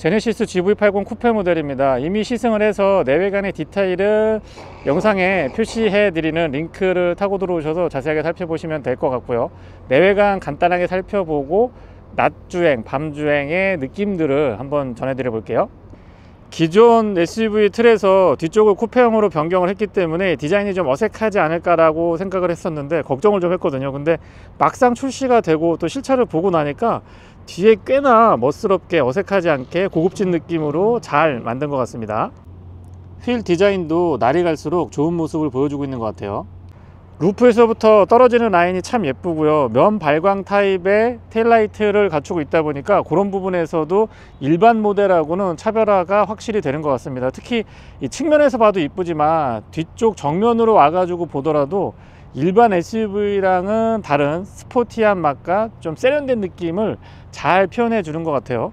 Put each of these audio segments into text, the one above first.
제네시스 GV80 쿠페 모델입니다. 이미 시승을 해서 내외관의 디테일을 영상에 표시해 드리는 링크를 타고 들어오셔서 자세하게 살펴보시면 될 것 같고요. 내외관 간단하게 살펴보고 낮주행, 밤주행의 느낌들을 한번 전해드려 볼게요. 기존 SUV 틀에서 뒤쪽을 쿠페형으로 변경을 했기 때문에 디자인이 좀 어색하지 않을까라고 생각을 했었는데 걱정을 좀 했거든요. 근데 막상 출시가 되고 또 실차를 보고 나니까 뒤에 꽤나 멋스럽게 어색하지 않게 고급진 느낌으로 잘 만든 것 같습니다. 휠 디자인도 날이 갈수록 좋은 모습을 보여주고 있는 것 같아요. 루프에서부터 떨어지는 라인이 참 예쁘고요. 면 발광 타입의 테일라이트를 갖추고 있다 보니까 그런 부분에서도 일반 모델하고는 차별화가 확실히 되는 것 같습니다. 특히 이 측면에서 봐도 이쁘지만 뒤쪽 정면으로 와가지고 보더라도 일반 SUV랑은 다른 스포티한 맛과 좀 세련된 느낌을 잘 표현해 주는 것 같아요.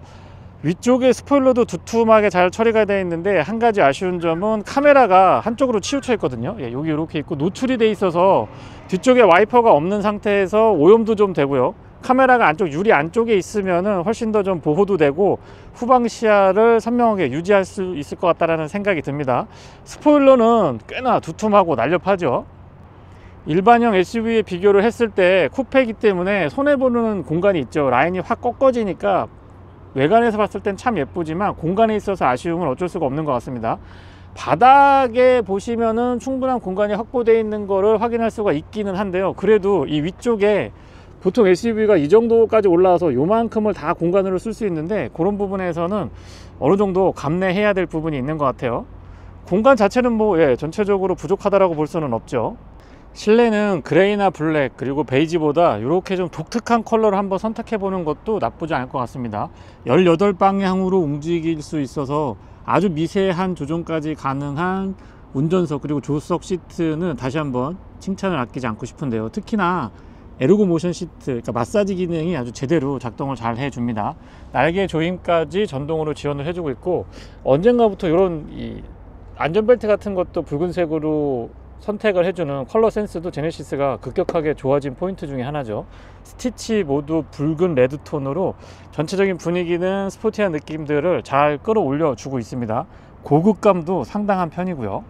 위쪽에 스포일러도 두툼하게 잘 처리가 되어 있는데 한 가지 아쉬운 점은 카메라가 한쪽으로 치우쳐 있거든요. 여기 이렇게 있고 노출이 되어 있어서 뒤쪽에 와이퍼가 없는 상태에서 오염도 좀 되고요. 카메라가 안쪽 유리 안쪽에 있으면 훨씬 더 좀 보호도 되고 후방 시야를 선명하게 유지할 수 있을 것 같다는 생각이 듭니다. 스포일러는 꽤나 두툼하고 날렵하죠. 일반형 SUV에 비교를 했을 때 쿠페이기 때문에 손해보는 공간이 있죠. 라인이 확 꺾어지니까 외관에서 봤을 땐 참 예쁘지만 공간에 있어서 아쉬움은 어쩔 수가 없는 것 같습니다. 바닥에 보시면은 충분한 공간이 확보되어 있는 거를 확인할 수가 있기는 한데요. 그래도 이 위쪽에 보통 SUV가 이 정도까지 올라와서 요만큼을 다 공간으로 쓸 수 있는데 그런 부분에서는 어느 정도 감내해야 될 부분이 있는 것 같아요. 공간 자체는 뭐 전체적으로 부족하다라고 볼 수는 없죠. 실내는 그레이나 블랙 그리고 베이지보다 이렇게 좀 독특한 컬러를 한번 선택해 보는 것도 나쁘지 않을 것 같습니다. 18방향으로 움직일 수 있어서 아주 미세한 조정까지 가능한 운전석 그리고 조수석 시트는 다시 한번 칭찬을 아끼지 않고 싶은데요. 특히나 에르고 모션 시트, 그러니까 마사지 기능이 아주 제대로 작동을 잘 해줍니다. 날개 조임까지 전동으로 지원을 해주고 있고 언젠가부터 이런 이 안전벨트 같은 것도 붉은색으로 선택을 해주는 컬러 센스도 제네시스가 급격하게 좋아진 포인트 중에 하나죠. 스티치 모두 붉은 레드톤으로 전체적인 분위기는 스포티한 느낌들을 잘 끌어올려 주고 있습니다. 고급감도 상당한 편이고요.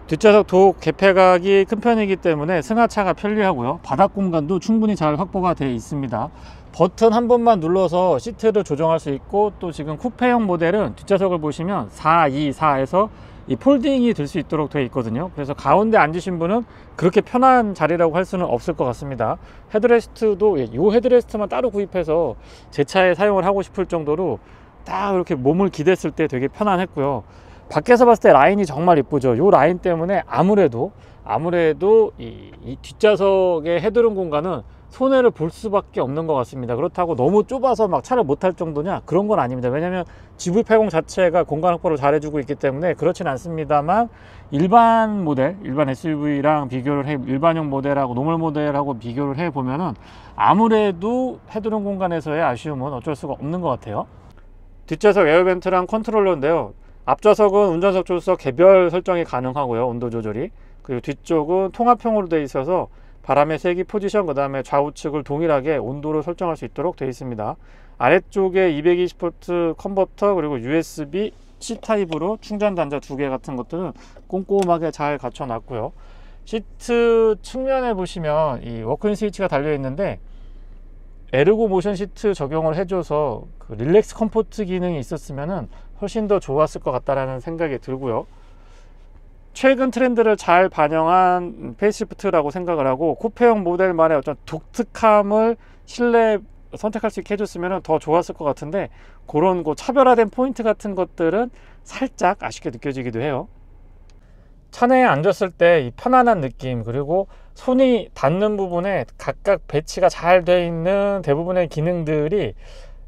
뒷좌석 독 개폐각이 큰 편이기 때문에 승하차가 편리하고요. 바닥 공간도 충분히 잘 확보가 되어 있습니다. 버튼 한 번만 눌러서 시트를 조정할 수 있고 또 지금 쿠페형 모델은 뒷좌석을 보시면 424에서 이 폴딩이 될 수 있도록 되어 있거든요. 그래서 가운데 앉으신 분은 그렇게 편한 자리라고 할 수는 없을 것 같습니다. 헤드레스트도 이 헤드레스트만 따로 구입해서 제 차에 사용을 하고 싶을 정도로 딱 이렇게 몸을 기댔을 때 되게 편안했고요. 밖에서 봤을 때 라인이 정말 이쁘죠. 이 라인 때문에 아무래도 이 뒷좌석의 헤드룸 공간은 손해를 볼 수밖에 없는 것 같습니다. 그렇다고 너무 좁아서 막 차를 못 탈 정도냐? 그런 건 아닙니다. 왜냐면 GV80 자체가 공간 확보를 잘 해주고 있기 때문에 그렇진 않습니다만 일반 모델, 일반 SUV랑 비교를 해, 일반형 모델하고 노멀 모델하고 비교를 해 보면은 아무래도 헤드룸 공간에서의 아쉬움은 어쩔 수가 없는 것 같아요. 뒷좌석 에어벤트랑 컨트롤러인데요. 앞좌석은 운전석, 조수석 개별 설정이 가능하고요. 온도 조절이. 그리고 뒤쪽은 통합형으로 되어 있어서 바람의 세기 포지션, 그 다음에 좌우측을 동일하게 온도를 설정할 수 있도록 되어 있습니다. 아래쪽에 220V 컨버터 그리고 USB C 타입으로 충전 단자 2개 같은 것들은 꼼꼼하게 잘 갖춰 놨고요. 시트 측면에 보시면 이 워크인 스위치가 달려 있는데 에르고 모션 시트 적용을 해줘서 그 릴렉스 컴포트 기능이 있었으면 훨씬 더 좋았을 것 같다라는 생각이 들고요. 최근 트렌드를 잘 반영한 페이스리프트라고 생각을 하고 쿠페형 모델만의 어떤 독특함을 실내 선택할 수 있게 해줬으면 더 좋았을 것 같은데 그런 차별화된 포인트 같은 것들은 살짝 아쉽게 느껴지기도 해요. 차 내에 앉았을 때 이 편안한 느낌 그리고 손이 닿는 부분에 각각 배치가 잘 되어 있는 대부분의 기능들이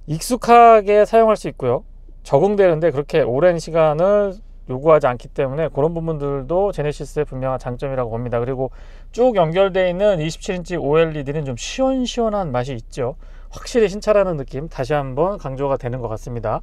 익숙하게 사용할 수 있고요. 적응되는데 그렇게 오랜 시간을 요구하지 않기 때문에 그런 부분들도 제네시스의 분명한 장점이라고 봅니다. 그리고 쭉 연결되어 있는 27인치 OLED는 좀 시원시원한 맛이 있죠. 확실히 신차라는 느낌 다시 한번 강조가 되는 것 같습니다.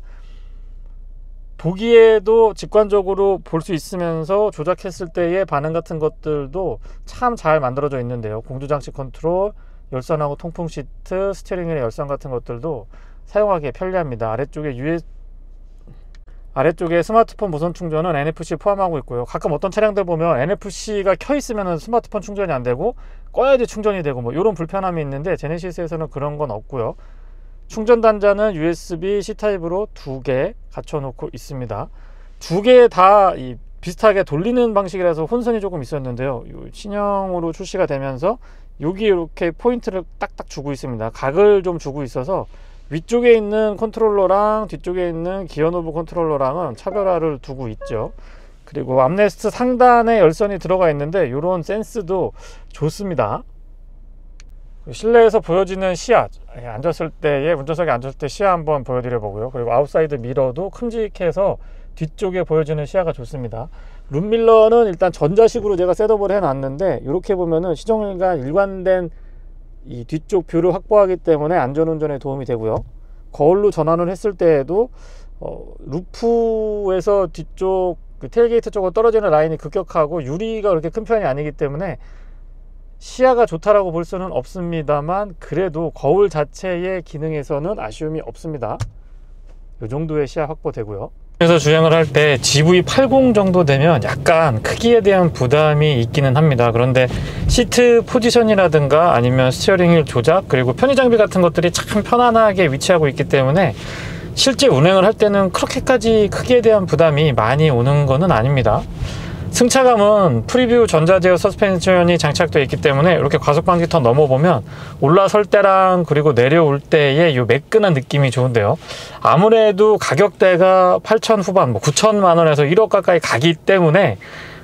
보기에도 직관적으로 볼 수 있으면서 조작했을 때의 반응 같은 것들도 참 잘 만들어져 있는데요. 공조장치 컨트롤, 열선하고 통풍 시트, 스티어링 휠의 열선 같은 것들도 사용하기 편리합니다. 아래쪽에 아래쪽에 스마트폰 무선 충전은 NFC 포함하고 있고요. 가끔 어떤 차량들 보면 NFC가 켜 있으면 스마트폰 충전이 안 되고 꺼야지 충전이 되고 뭐 이런 불편함이 있는데 제네시스에서는 그런 건 없고요. 충전 단자는 USB C타입으로 2개 갖춰 놓고 있습니다. 2개 다 비슷하게 돌리는 방식이라서 혼선이 조금 있었는데요. 신형으로 출시가 되면서 여기 이렇게 포인트를 딱딱 주고 있습니다. 각을 좀 주고 있어서 위쪽에 있는 컨트롤러랑 뒤쪽에 있는 기어 노브 컨트롤러랑은 차별화를 두고 있죠. 그리고 암레스트 상단에 열선이 들어가 있는데 이런 센스도 좋습니다. 실내에서 보여지는 시야, 앉았을 때의 운전석에 앉았을 때 시야 한번 보여드려 보고요. 그리고 아웃사이드 미러도 큼직해서 뒤쪽에 보여지는 시야가 좋습니다. 룸밀러는 일단 전자식으로 제가 셋업을 해 놨는데 이렇게 보면은 시정일과 일관된 이 뒤쪽 뷰를 확보하기 때문에 안전운전에 도움이 되고요. 거울로 전환을 했을 때에도 루프에서 뒤쪽 테일게이트 쪽으로 떨어지는 라인이 급격하고 유리가 그렇게 큰 편이 아니기 때문에 시야가 좋다라고 볼 수는 없습니다만 그래도 거울 자체의 기능에서는 아쉬움이 없습니다. 이 정도의 시야 확보되고요. 그래서 주행을 할 때 GV80 정도 되면 약간 크기에 대한 부담이 있기는 합니다. 그런데 시트 포지션이라든가 아니면 스티어링 휠 조작 그리고 편의 장비 같은 것들이 참 편안하게 위치하고 있기 때문에 실제 운행을 할 때는 그렇게까지 크기에 대한 부담이 많이 오는 것은 아닙니다. 승차감은 프리뷰 전자제어 서스펜션이 장착되어 있기 때문에 이렇게 과속방지 터 넘어보면 올라설 때랑 그리고 내려올 때의 이 매끈한 느낌이 좋은데요. 아무래도 가격대가 8천 후반, 9천만 원에서 1억 가까이 가기 때문에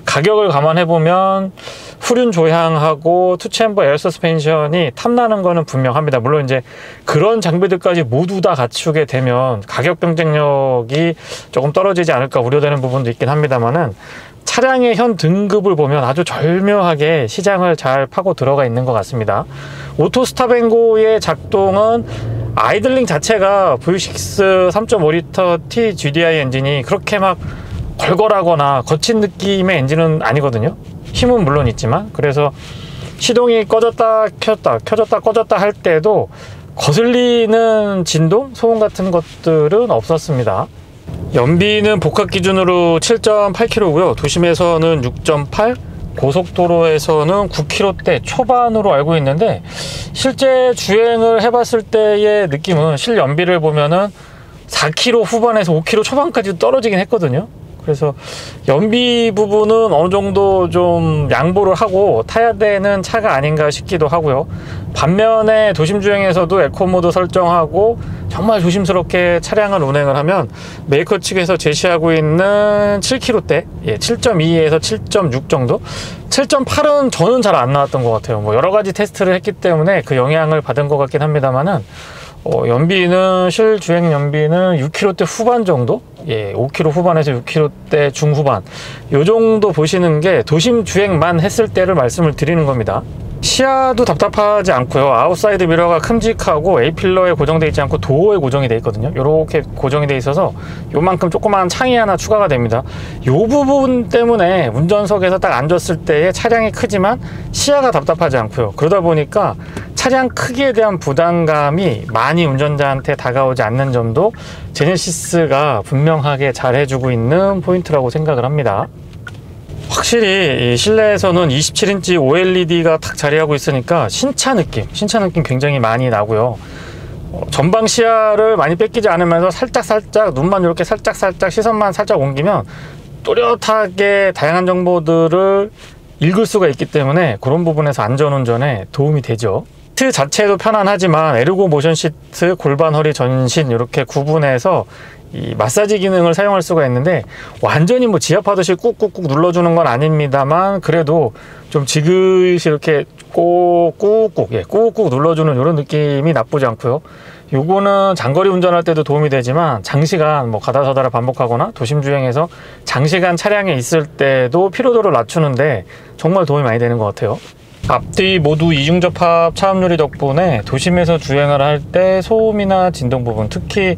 가격을 감안해보면 후륜 조향하고 투챔버 에어 서스펜션이 탐나는 거는 분명합니다. 물론 이제 그런 장비들까지 모두 다 갖추게 되면 가격 경쟁력이 조금 떨어지지 않을까 우려되는 부분도 있긴 합니다만은 차량의 현 등급을 보면 아주 절묘하게 시장을 잘 파고 들어가 있는 것 같습니다. 오토 스탑앤고의 작동은 아이들링 자체가 V6 3.5L T GDI 엔진이 그렇게 막 걸걸하거나 거친 느낌의 엔진은 아니거든요. 힘은 물론 있지만 그래서 시동이 꺼졌다 켰다 켜졌다 꺼졌다 할 때도 거슬리는 진동, 소음 같은 것들은 없었습니다. 연비는 복합 기준으로 7.8km고요. 도심에서는 6.8, 고속도로에서는 9km대 초반으로 알고 있는데 실제 주행을 해봤을 때의 느낌은 실연비를 보면은 4km 후반에서 5km 초반까지 떨어지긴 했거든요. 그래서 연비 부분은 어느 정도 좀 양보를 하고 타야 되는 차가 아닌가 싶기도 하고요. 반면에 도심 주행에서도 에코 모드 설정하고 정말 조심스럽게 차량을 운행을 하면 메이커 측에서 제시하고 있는 7km대 7.2에서 7.6 정도 7.8은 저는 잘 안 나왔던 것 같아요. 뭐 여러 가지 테스트를 했기 때문에 그 영향을 받은 것 같긴 합니다만은 연비는 실주행 연비는 6km대 후반 정도 5km 후반에서 6km대 중후반 요 정도 보시는 게 도심 주행만 했을 때를 말씀을 드리는 겁니다. 시야도 답답하지 않고요. 아웃사이드 미러가 큼직하고 A필러에 고정되어 있지 않고 도어에 고정이 되어 있거든요. 이렇게 고정이 되어 있어서 요만큼 조그마한 창이 하나 추가가 됩니다. 요 부분 때문에 운전석에서 딱 앉았을 때의 차량이 크지만 시야가 답답하지 않고요. 그러다 보니까 차량 크기에 대한 부담감이 많이 운전자한테 다가오지 않는 점도 제네시스가 분명하게 잘 해주고 있는 포인트라고 생각을 합니다. 확실히 이 실내에서는 27인치 OLED가 탁 자리하고 있으니까 신차 느낌 굉장히 많이 나고요. 전방 시야를 많이 뺏기지 않으면서 살짝 눈만 이렇게 살짝 시선만 살짝 옮기면 또렷하게 다양한 정보들을 읽을 수가 있기 때문에 그런 부분에서 안전운전에 도움이 되죠. 시트 자체도 편안하지만 에르고 모션 시트, 골반, 허리, 전신 이렇게 구분해서 이 마사지 기능을 사용할 수가 있는데 완전히 뭐 지압하듯이 꾹꾹꾹 눌러주는 건 아닙니다만 그래도 좀 지그시 이렇게 꾹꾹 눌러주는 이런 느낌이 나쁘지 않고요. 요거는 장거리 운전할 때도 도움이 되지만 장시간 뭐 가다서다를 반복하거나 도심 주행에서 장시간 차량에 있을 때도 피로도를 낮추는데 정말 도움이 많이 되는 것 같아요. 앞뒤 모두 이중접합 차음유리 덕분에 도심에서 주행을 할 때 소음이나 진동 부분, 특히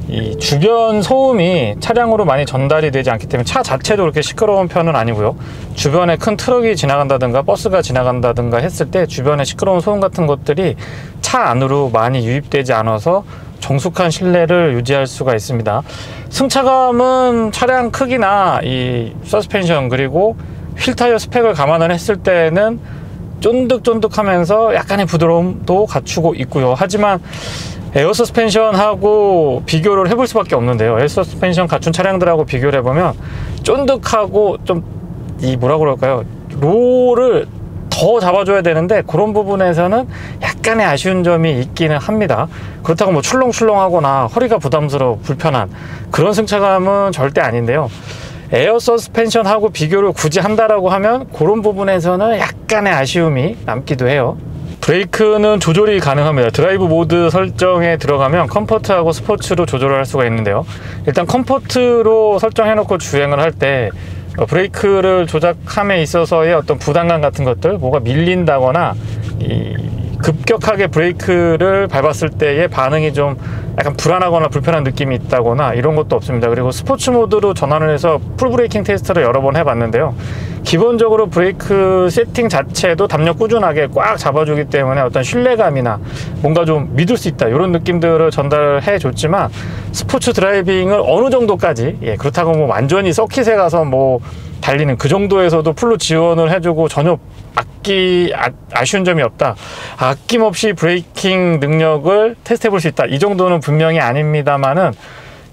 이 주변 소음이 차량으로 많이 전달이 되지 않기 때문에 차 자체도 그렇게 시끄러운 편은 아니고요. 주변에 큰 트럭이 지나간다든가 버스가 지나간다든가 했을 때 주변에 시끄러운 소음 같은 것들이 차 안으로 많이 유입되지 않아서 정숙한 실내를 유지할 수가 있습니다. 승차감은 차량 크기나 이 서스펜션 그리고 휠 타이어 스펙을 감안을 했을 때는 쫀득쫀득하면서 약간의 부드러움도 갖추고 있고요. 하지만 에어 서스펜션하고 비교를 해볼 수밖에 없는데요. 에어 서스펜션 갖춘 차량들하고 비교를 해보면 쫀득하고 좀 이 뭐라 그럴까요? 롤을 더 잡아줘야 되는데 그런 부분에서는 약간의 아쉬운 점이 있기는 합니다. 그렇다고 뭐 출렁출렁하거나 허리가 부담스러워 불편한 그런 승차감은 절대 아닌데요. 에어 서스펜션하고 비교를 굳이 한다라고 하면 그런 부분에서는 약간의 아쉬움이 남기도 해요. 브레이크는 조절이 가능합니다. 드라이브 모드 설정에 들어가면 컴포트하고 스포츠로 조절을 할 수가 있는데요. 일단 컴포트로 설정해 놓고 주행을 할 때 브레이크를 조작함에 있어서의 어떤 부담감 같은 것들, 뭐가 밀린다거나 급격하게 브레이크를 밟았을 때의 반응이 좀 약간 불안하거나 불편한 느낌이 있다거나 이런 것도 없습니다. 그리고 스포츠 모드로 전환을 해서 풀 브레이킹 테스트를 여러 번 해봤는데요. 기본적으로 브레이크 세팅 자체도 담력 꾸준하게 꽉 잡아주기 때문에 어떤 신뢰감이나 뭔가 좀 믿을 수 있다 이런 느낌들을 전달해 줬지만 스포츠 드라이빙을 어느 정도까지, 그렇다고 뭐 완전히 서킷에 가서 뭐 달리는 그 정도에서도 풀로 지원을 해주고 전혀 아쉬운 점이 없다, 아낌없이 브레이킹 능력을 테스트해 볼 수 있다, 이 정도는 분명히 아닙니다만은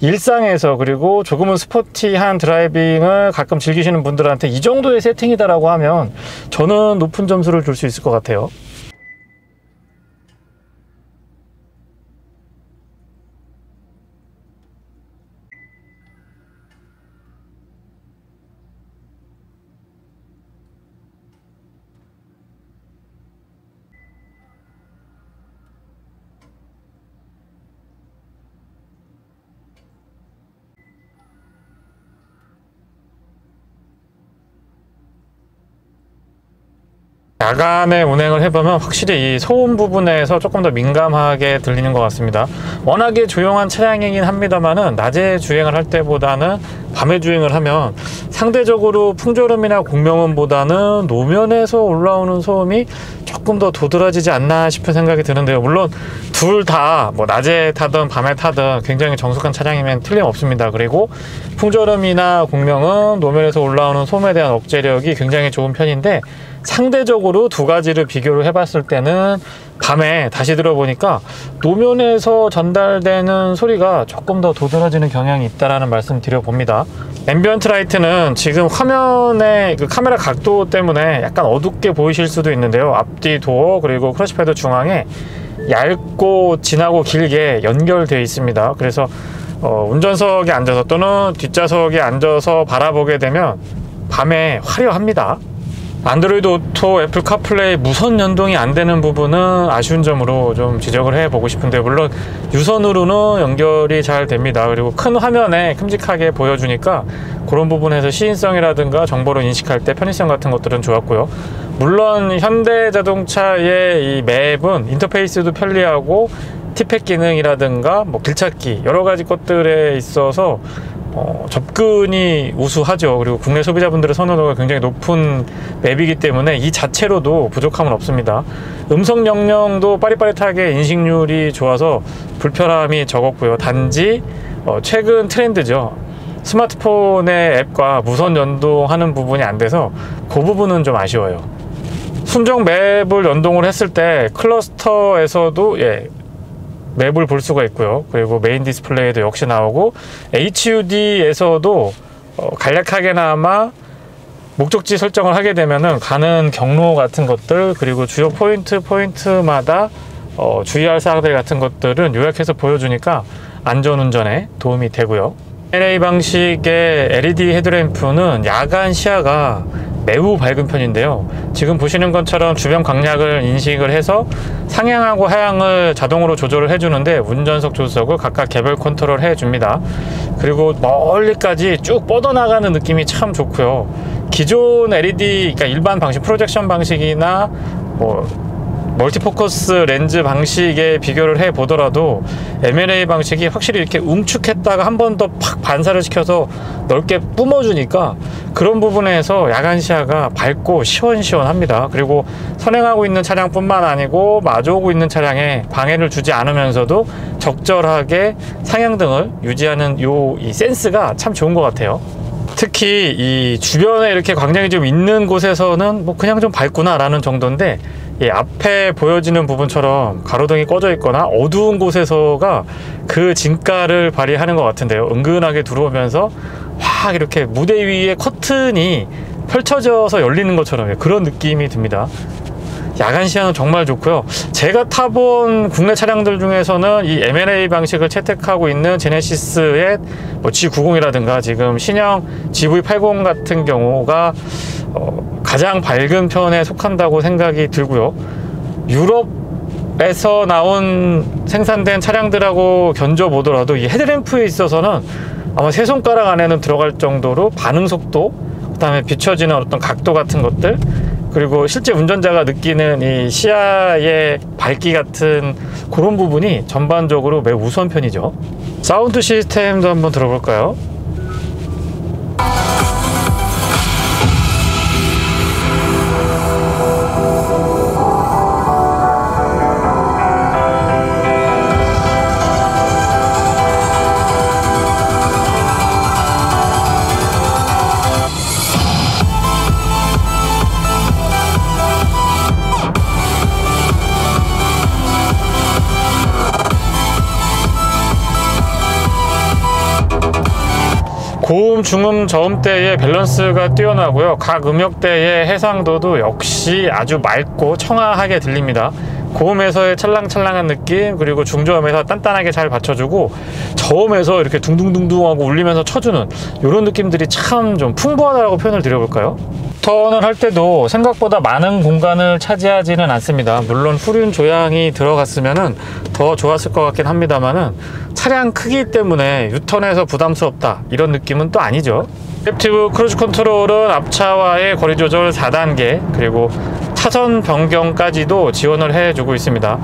일상에서 그리고 조금은 스포티한 드라이빙을 가끔 즐기시는 분들한테 이 정도의 세팅이다라고 하면 저는 높은 점수를 줄 수 있을 것 같아요. 야간에 운행을 해보면 확실히 이 소음 부분에서 조금 더 민감하게 들리는 것 같습니다. 워낙에 조용한 차량이긴 합니다만은 낮에 주행을 할 때보다는 밤에 주행을 하면 상대적으로 풍절음이나 공명음보다는 노면에서 올라오는 소음이 조금 더 도드라지지 않나 싶은 생각이 드는데요. 물론 둘 다 뭐 낮에 타든 밤에 타든 굉장히 정숙한 차량이면 틀림없습니다. 그리고 풍절음이나 공명음, 노면에서 올라오는 소음에 대한 억제력이 굉장히 좋은 편인데 상대적으로 두 가지를 비교를 해봤을 때는 밤에 다시 들어보니까 노면에서 전달되는 소리가 조금 더 도드라지는 경향이 있다라는 말씀 드려봅니다. 앰비언트 라이트는 지금 화면의 그 카메라 각도 때문에 약간 어둡게 보이실 수도 있는데요. 앞뒤 도어 그리고 크러쉬패드 중앙에 얇고 진하고 길게 연결되어 있습니다. 그래서 운전석에 앉아서 또는 뒷좌석에 앉아서 바라보게 되면 밤에 화려합니다. 안드로이드 오토, 애플 카플레이 무선 연동이 안 되는 부분은 아쉬운 점으로 좀 지적을 해보고 싶은데, 물론 유선으로는 연결이 잘 됩니다. 그리고 큰 화면에 큼직하게 보여주니까 그런 부분에서 시인성이라든가 정보를 인식할 때 편의성 같은 것들은 좋았고요. 물론 현대자동차의 이 맵은 인터페이스도 편리하고 티팩 기능이라든가 뭐 길찾기 여러 가지 것들에 있어서 접근이 우수하죠. 그리고 국내 소비자분들의 선호도가 굉장히 높은 맵이기 때문에 이 자체로도 부족함은 없습니다. 음성 명령도 빠릿빠릿하게 인식률이 좋아서 불편함이 적었고요. 단지 최근 트렌드죠. 스마트폰의 앱과 무선 연동하는 부분이 안 돼서 그 부분은 좀 아쉬워요. 순정 맵을 연동을 했을 때 클러스터에서도 맵을 볼 수가 있고요. 그리고 메인 디스플레이도 역시 나오고 HUD에서도 간략하게나마 목적지 설정을 하게 되면은 가는 경로 같은 것들 그리고 주요 포인트마다 주의할 사항들 같은 것들은 요약해서 보여주니까 안전운전에 도움이 되고요. LA 방식의 LED 헤드램프는 야간 시야가 매우 밝은 편인데요. 지금 보시는 것처럼 주변 광량을 인식을 해서 상향하고 하향을 자동으로 조절을 해주는데 운전석 조수석을 각각 개별 컨트롤 해줍니다. 그리고 멀리까지 쭉 뻗어나가는 느낌이 참 좋고요. 기존 LED, 그러니까 일반 방식 프로젝션 방식이나 뭐 멀티포커스 렌즈 방식에 비교를 해 보더라도 M&A 방식이 확실히 이렇게 웅축했다가 한 번 더 팍 반사를 시켜서 넓게 뿜어주니까 그런 부분에서 야간 시야가 밝고 시원시원합니다. 그리고 선행하고 있는 차량뿐만 아니고 마주오고 있는 차량에 방해를 주지 않으면서도 적절하게 상향등을 유지하는 이 센스가 참 좋은 것 같아요. 특히 이 주변에 이렇게 광량이 좀 있는 곳에서는 뭐 그냥 좀 밝구나 라는 정도인데, 이 앞에 보여지는 부분처럼 가로등이 꺼져 있거나 어두운 곳에서가 그 진가를 발휘하는 것 같은데요. 은근하게 들어오면서 확 이렇게 무대 위에 커튼이 펼쳐져서 열리는 것처럼 그런 느낌이 듭니다. 야간 시야는 정말 좋고요. 제가 타본 국내 차량들 중에서는 이 M&A 방식을 채택하고 있는 제네시스의 뭐 G90이라든가 지금 신형 GV80 같은 경우가 가장 밝은 편에 속한다고 생각이 들고요. 유럽에서 나온 생산된 차량들하고 견줘보더라도 이 헤드램프에 있어서는 아마 세 손가락 안에는 들어갈 정도로 반응 속도, 그 다음에 비춰지는 어떤 각도 같은 것들, 그리고 실제 운전자가 느끼는 이 시야의 밝기 같은 그런 부분이 전반적으로 매우 우수한 편이죠. 사운드 시스템도 한번 들어볼까요? 고음, 중음, 저음대의 밸런스가 뛰어나고요. 각 음역대의 해상도도 역시 아주 맑고 청아하게 들립니다. 고음에서의 찰랑찰랑한 느낌, 그리고 중저음에서 단단하게 잘 받쳐주고, 저음에서 이렇게 둥둥둥둥하고 울리면서 쳐주는 이런 느낌들이 참 좀 풍부하다고 표현을 드려볼까요? 턴을 할 때도 생각보다 많은 공간을 차지하지는 않습니다. 물론 후륜 조향이 들어갔으면 더 좋았을 것 같긴 합니다만은 차량 크기 때문에 유턴에서 부담스럽다 이런 느낌은 또 아니죠. 애답티브 크루즈 컨트롤은 앞차와의 거리 조절 4단계, 그리고 차선 변경까지도 지원을 해주고 있습니다.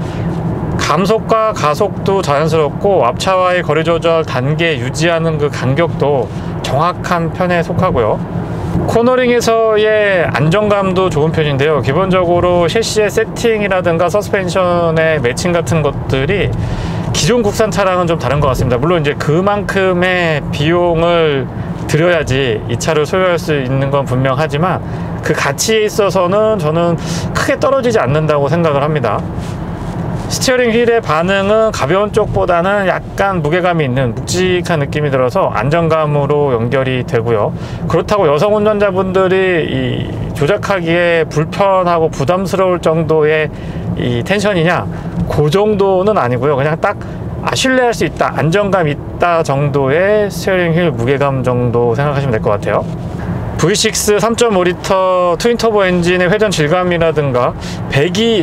감속과 가속도 자연스럽고 앞차와의 거리 조절 단계 유지하는 그 간격도 정확한 편에 속하고요. 코너링에서의 안정감도 좋은 편인데요. 기본적으로 셰시의 세팅이라든가 서스펜션의 매칭 같은 것들이 기존 국산 차량은 좀 다른 것 같습니다. 물론 이제 그만큼의 비용을 들여야지 이 차를 소유할 수 있는 건 분명하지만 그 가치에 있어서는 저는 크게 떨어지지 않는다고 생각을 합니다. 스티어링 휠의 반응은 가벼운 쪽보다는 약간 무게감이 있는 묵직한 느낌이 들어서 안정감으로 연결이 되고요. 그렇다고 여성 운전자분들이 이 조작하기에 불편하고 부담스러울 정도의 이 텐션이냐, 그 정도는 아니고요. 그냥 딱 신뢰할 수 있다, 안정감 있다 정도의 스티어링 휠 무게감 정도 생각하시면 될 것 같아요. V6 3.5L 트윈터보 엔진의 회전 질감이라든가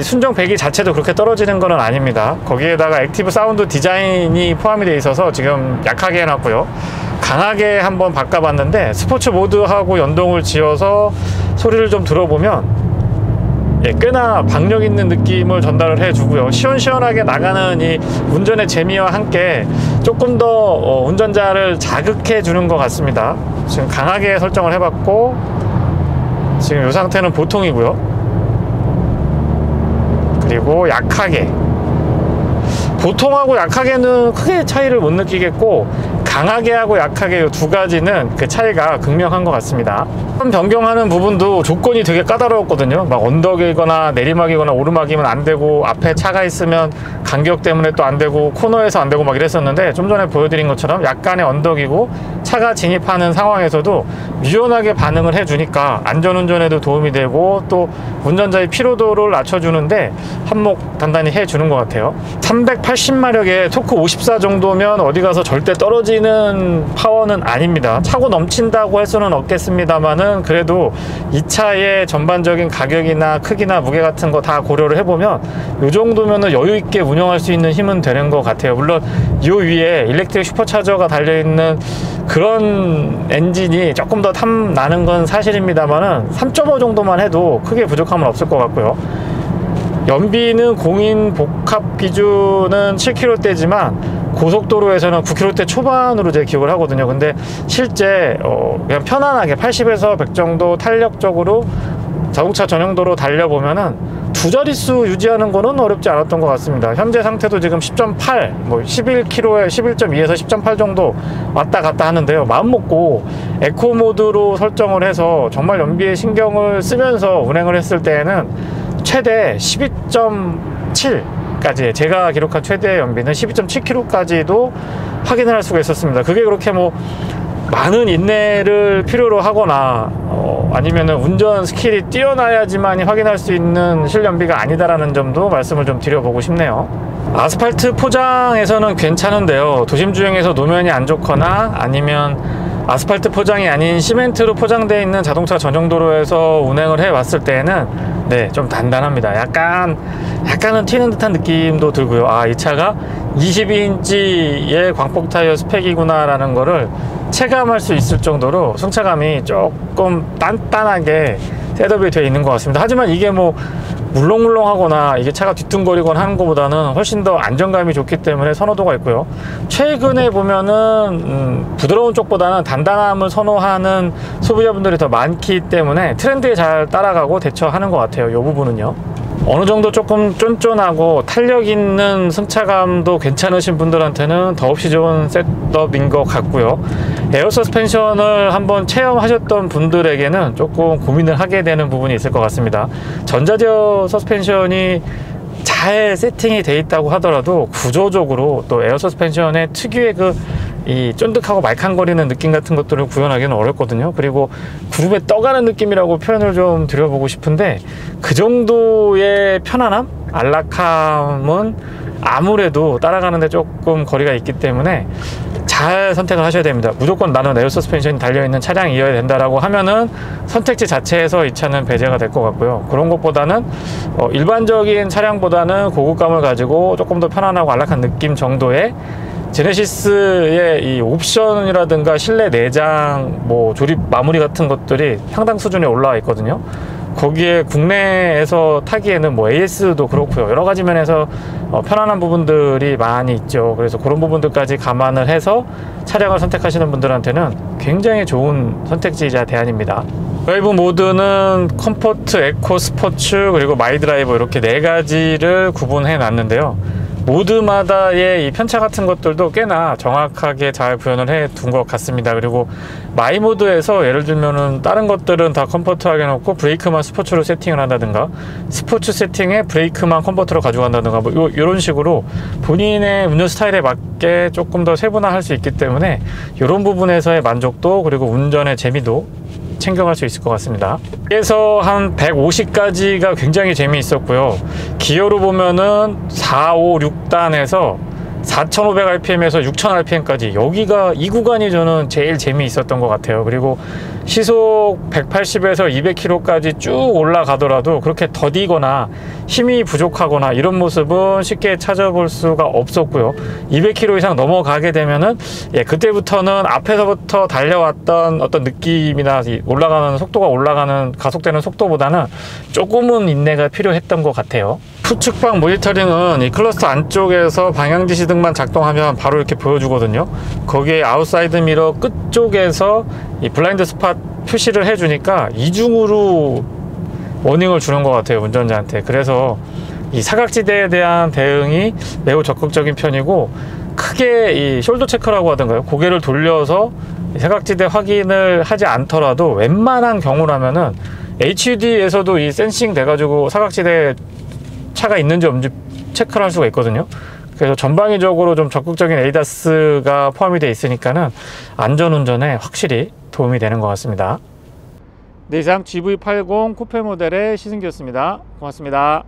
순정 배기 자체도 그렇게 떨어지는 건 아닙니다. 거기에다가 액티브 사운드 디자인이 포함이 되어 있어서 지금 약하게 해놨고요. 강하게 한번 바꿔봤는데 스포츠 모드하고 연동을 지어서 소리를 좀 들어보면 꽤나 박력 있는 느낌을 전달을 해주고요. 시원시원하게 나가는 이 운전의 재미와 함께 조금 더 운전자를 자극해 주는 것 같습니다. 지금 강하게 설정을 해봤고 지금 이 상태는 보통이고요. 그리고 약하게, 보통하고 약하게는 크게 차이를 못 느끼겠고 강하게 하고 약하게 이 두 가지는 그 차이가 극명한 것 같습니다. 변경하는 부분도 조건이 되게 까다로웠거든요. 막 언덕이거나 내리막이거나 오르막이면 안 되고, 앞에 차가 있으면 간격 때문에 또 안 되고, 코너에서 안 되고 막 이랬었는데, 좀 전에 보여드린 것처럼 약간의 언덕이고 차가 진입하는 상황에서도 유연하게 반응을 해주니까 안전운전에도 도움이 되고 또 운전자의 피로도를 낮춰주는데 한몫 단단히 해주는 것 같아요. 380마력에 토크 54 정도면 어디 가서 절대 떨어지는 파워는 아닙니다. 차고 넘친다고 할 수는 없겠습니다만은 그래도 이 차의 전반적인 가격이나 크기나 무게 같은 거 다 고려를 해보면 이 정도면은 여유 있게 운영할 수 있는 힘은 되는 것 같아요. 물론 이 위에 일렉트릭 슈퍼차저가 달려있는 그런 엔진이 조금 더 탐나는 건 사실입니다만은 3.5 정도만 해도 크게 부족함은 없을 것 같고요. 연비는 공인 복합 기준은 7km대지만 고속도로에서는 9km대 초반으로 제 기억을 하거든요. 근데 실제 그냥 편안하게 80에서 100 정도 탄력적으로 자동차 전용도로 달려보면은 두 자릿수 유지하는 거는 어렵지 않았던 것 같습니다. 현재 상태도 지금 10.8, 뭐 11km에 11.2에서 10.8 정도 왔다 갔다 하는데요. 마음먹고 에코 모드로 설정을 해서 정말 연비에 신경을 쓰면서 운행을 했을 때에는 최대 12.7까지, 제가 기록한 최대 연비는 12.7km까지도 확인을 할 수가 있었습니다. 그게 그렇게 뭐 많은 인내를 필요로 하거나 아니면은 운전 스킬이 뛰어나야지만이 확인할 수 있는 실연비가 아니다라는 점도 말씀을 좀 드려보고 싶네요. 아스팔트 포장에서는 괜찮은데요, 도심 주행에서 노면이 안 좋거나 아니면 아스팔트 포장이 아닌 시멘트로 포장되어 있는 자동차 전용도로에서 운행을 해 왔을 때에는 네, 좀 단단합니다. 약간은 튀는 듯한 느낌도 들고요. 아, 이 차가 22인치의 광폭 타이어 스펙이구나 라는 거를 체감할 수 있을 정도로 승차감이 조금 단단하게 셋업이 되어 있는 것 같습니다. 하지만 이게 뭐 물렁물렁하거나 이게 차가 뒤뚱거리거나 하는 것보다는 훨씬 더 안정감이 좋기 때문에 선호도가 있고요. 최근에 보면은 부드러운 쪽보다는 단단함을 선호하는 소비자분들이 더 많기 때문에 트렌드에 잘 따라가고 대처하는 것 같아요. 이 부분은요, 어느 정도 조금 쫀쫀하고 탄력 있는 승차감도 괜찮으신 분들한테는 더없이 좋은 셋업인 것 같고요. 에어 서스펜션을 한번 체험하셨던 분들에게는 조금 고민을 하게 되는 부분이 있을 것 같습니다. 전자제어 서스펜션이 잘 세팅이 돼 있다고 하더라도 구조적으로 또 에어 서스펜션의 특유의 이 쫀득하고 말캉거리는 느낌 같은 것들을 구현하기는 어렵거든요. 그리고 구름에 떠가는 느낌이라고 표현을 좀 드려보고 싶은데, 그 정도의 편안함, 안락함은 아무래도 따라가는데 조금 거리가 있기 때문에 잘 선택을 하셔야 됩니다. 무조건 나는 에어 서스펜션이 달려있는 차량이어야 된다라고 하면은 선택지 자체에서 이 차는 배제가 될 것 같고요. 그런 것보다는 일반적인 차량보다는 고급감을 가지고 조금 더 편안하고 안락한 느낌 정도의 제네시스의 이 옵션이라든가 실내 내장 뭐 조립 마무리 같은 것들이 상당 수준에 올라와 있거든요. 거기에 국내에서 타기에는 뭐 AS도 그렇고요, 여러 가지 면에서 편안한 부분들이 많이 있죠. 그래서 그런 부분들까지 감안을 해서 차량을 선택하시는 분들한테는 굉장히 좋은 선택지이자 대안입니다. 드라이브 모드는 컴포트, 에코, 스포츠, 그리고 마이 드라이버, 이렇게 네 가지를 구분해 놨는데요. 모드마다의 이 편차 같은 것들도 꽤나 정확하게 잘 구현을 해 둔 것 같습니다. 그리고 마이 모드에서 예를 들면은 다른 것들은 다 컴포트하게 놓고 브레이크만 스포츠로 세팅을 한다든가, 스포츠 세팅에 브레이크만 컴포트로 가져간다든가, 뭐 이런 식으로 본인의 운전 스타일에 맞게 조금 더 세분화할 수 있기 때문에 이런 부분에서의 만족도, 그리고 운전의 재미도 챙겨갈 수 있을 것 같습니다. 그래서 한 150까지가 굉장히 재미있었고요. 기어로 보면은 4, 5, 6단에서 4500rpm에서 6000rpm까지 여기가, 이 구간이 저는 제일 재미있었던 것 같아요. 그리고 시속 180에서 200km까지 쭉 올라가더라도 그렇게 더디거나 힘이 부족하거나 이런 모습은 쉽게 찾아볼 수가 없었고요. 200km 이상 넘어가게 되면은 그때부터는 앞에서부터 달려왔던 어떤 느낌이나 올라가는 속도가 올라가는 가속되는 속도보다는 조금은 인내가 필요했던 것 같아요. 후측방 모니터링은 이 클러스터 안쪽에서 방향지시등만 작동하면 바로 이렇게 보여주거든요. 거기에 아웃사이드 미러 끝쪽에서 이 블라인드 스팟 표시를 해주니까 이중으로 워닝을 주는 것 같아요, 운전자한테. 그래서 이 사각지대에 대한 대응이 매우 적극적인 편이고, 크게 이 숄더 체크라고 하던가요, 고개를 돌려서 사각지대 확인을 하지 않더라도 웬만한 경우라면은 HUD에서도 이 센싱 돼가지고 사각지대에 차가 있는지 없는지 체크를 할 수가 있거든요. 그래서 전방위적으로 좀 적극적인 ADAS가 포함이 되어 있으니까는 안전운전에 확실히 도움이 되는 것 같습니다. 네, 이상 GV80 쿠페 모델의 시승기였습니다. 고맙습니다.